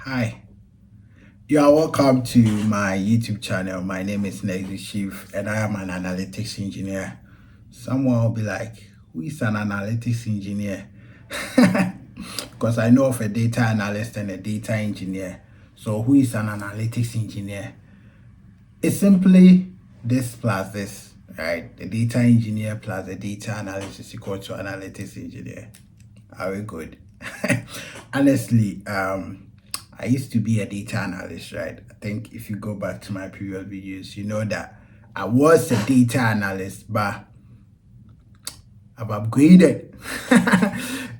Hi, you are welcome to my YouTube channel. My name is Nexus Chief and I am an analytics engineer. Someone will be like, who is an analytics engineer? Because I know of a data analyst and a data engineer. So who is an analytics engineer? It's simply this plus this, right? The data engineer plus the data analyst is equal to analytics engineer. Are we good? Honestly, I used to be a data analyst, right? I think if you go back to my previous videos, you know that I was a data analyst, but I've upgraded.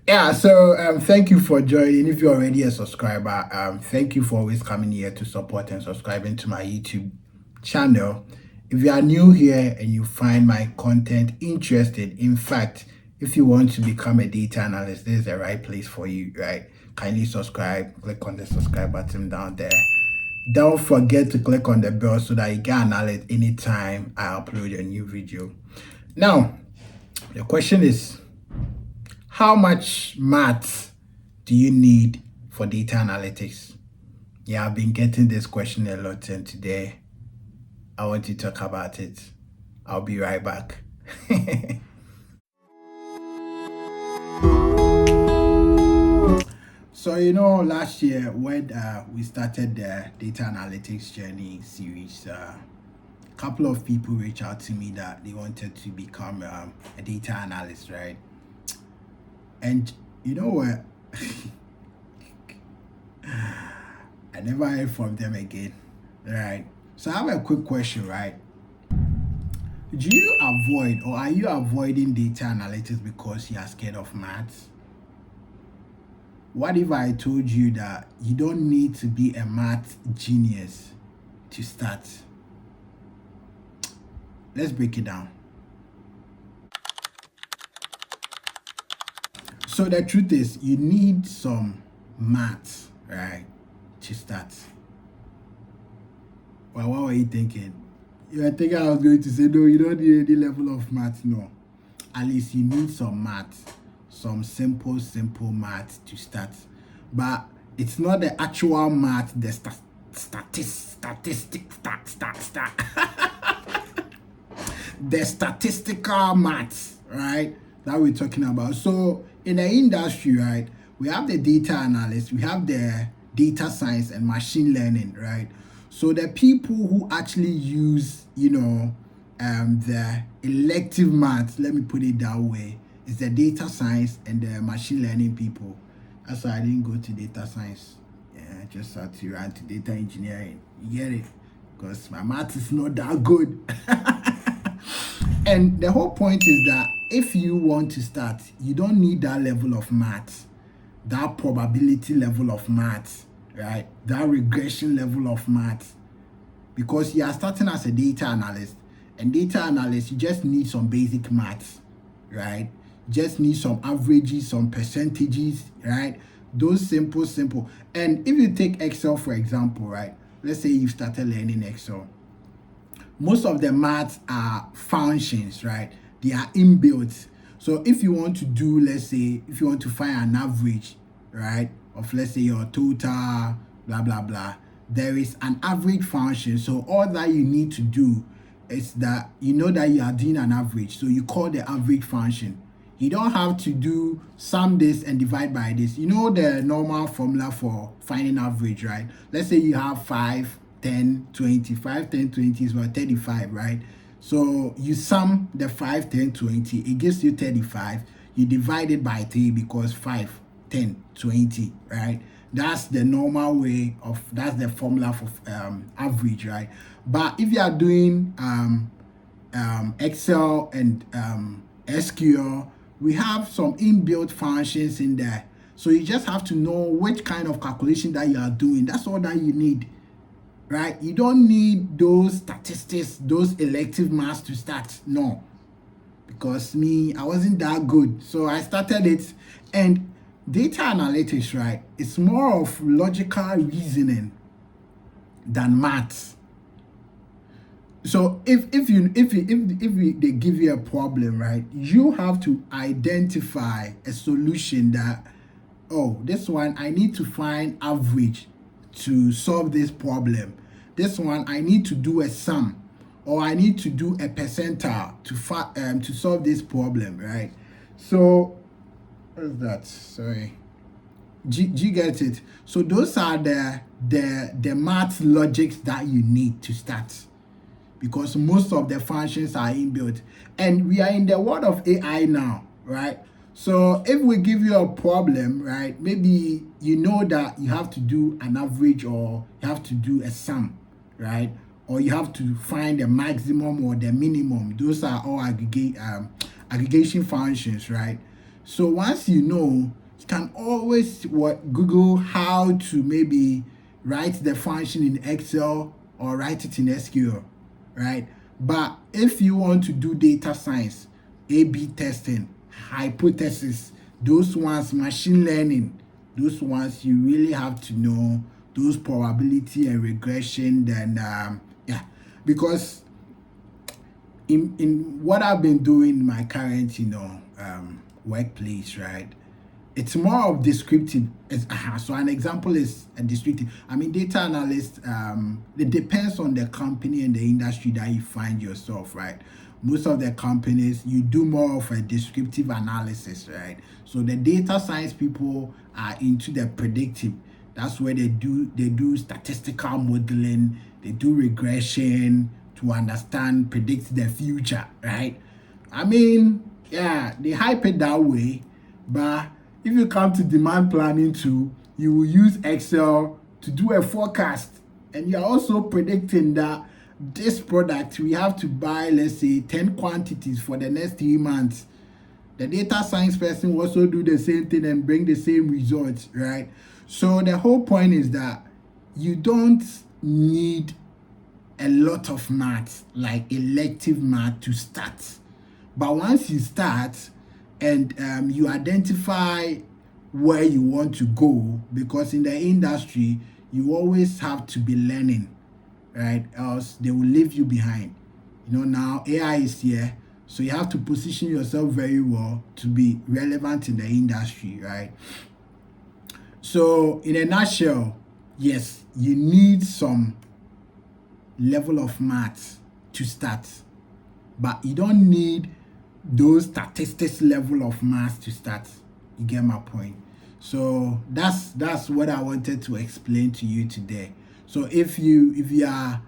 Yeah, so thank you for joining. If you're already a subscriber, thank you for always coming here to support and subscribing to my YouTube channel. If you are new here and you find my content interesting, in fact, if you want to become a data analyst, this is the right place for you, right? Kindly subscribe, click on the subscribe button down there. Don't forget to click on the bell so that you get an alert anytime I upload a new video. Now, the question is, how much maths do you need for data analytics? Yeah, I've been getting this question a lot, and today I want to talk about it. I'll be right back. So, last year when we started the data analytics journey series, a couple of people reached out to me that they wanted to become a data analyst, right? And you know what? I never heard from them again, right? So I have a quick question, right? Do you avoid or are you avoiding data analytics because you are scared of maths? What if I told you that you don't need to be a math genius to start? Let's break it down. So the truth is, you need some maths, right, to start. Well, what were you thinking? You were thinking I was going to say, no, you don't need any level of math. No. At least you need some maths, some simple maths to start. But it's not the actual math, the the statistical maths, right, that we're talking about. So in the industry, right, we have the data analyst, we have the data science and machine learning, right? So the people who actually use, the elective maths, let me put it that way, is the data science and the machine learning people. That's why I didn't go to data science. Yeah, I just had to run to data engineering. You get it? Because my math is not that good. And the whole point is that if you want to start, you don't need that level of maths, that probability level of maths, right? That regression level of maths. Because you are starting as a data analyst. And data analyst, you just need some basic maths, right? Just need some averages, some percentages, right? Those simple. And if you take Excel, for example, right? Let's say you started learning Excel. Most of the maths are functions, right? They are inbuilt. So if you want to do, let's say, if you want to find an average, right, of let's say your total, blah, blah, blah, there is an average function. So all that you need to do is that you know that you are doing an average. So you call the average function. You don't have to do sum this and divide by this. You know the normal formula for finding average, right? Let's say you have 5, 10, 20. 5, 10, 20 is about 35, right? So you sum the 5, 10, 20. It gives you 35. You divide it by 3 because 5, 10, 20, right? That's the normal way of, that's the formula for average, right? But if you are doing Excel and SQL, we have some inbuilt functions in there. So you just have to know which kind of calculation that you are doing. That's all that you need, right? You don't need those statistics, those elective maths to start. No, because I wasn't that good. So I started it. And data analytics, right, it's more of logical reasoning than maths. So if they give you a problem, right, you have to identify a solution that, oh, this one I need to find average. to solve this problem. This one, I need to do a sum, or I need to do a percentile to solve this problem, right? So what is that? Sorry. Do you get it? So those are the math logics that you need to start, because most of the functions are inbuilt, and we are in the world of AI now, right? So if we give you a problem, right, maybe you know that you have to do an average, or you have to do a sum, right, or you have to find the maximum or the minimum. Those are all aggregation functions, right? So once you know, you can always Google how to maybe write the function in Excel or write it in SQL, right? But if you want to do data science, A/B testing, hypothesis, those ones, machine learning, those ones you really have to know those probability and regression. Then yeah, because in what I've been doing in my current workplace, right? It's more of descriptive. So an example is a descriptive. I mean, data analyst, it depends on the company and the industry that you find yourself, right? Most of the companies, you do more of a descriptive analysis, right? So the data science people are into the predictive. That's where they do statistical modeling, they do regression to understand, predict the future, right? I mean, yeah, they hype it that way, but if you come to demand planning too, you will use Excel to do a forecast, and you're also predicting that this product we have to buy, let's say 10 quantities for the next 3 months. The data science person will also do the same thing and bring the same results, right? So the whole point is that you don't need a lot of math, like elective math, to start. But once you start and you identify where you want to go, because in the industry, you always have to be learning, right? Else they will leave you behind. Now AI is here, so you have to position yourself very well to be relevant in the industry, right? So in a nutshell, yes, you need some level of maths to start, but you don't need those statistics level of maths to start. You get my point? So that's what I wanted to explain to you today. So if you are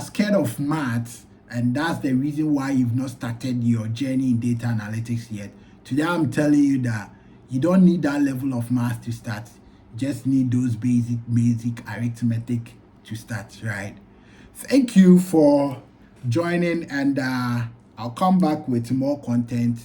scared of maths, and that's the reason why you've not started your journey in data analytics yet, today I'm telling you that you don't need that level of math to start. You just need those basic arithmetic to start, right? Thank you for joining, and I'll come back with more content.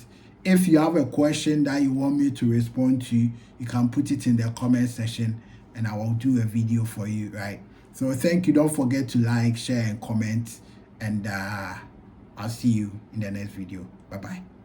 If you have a question that you want me to respond to, you can put it in the comment section and I will do a video for you, right? So thank you. Don't forget to like, share, and comment, and I'll see you in the next video. Bye-bye.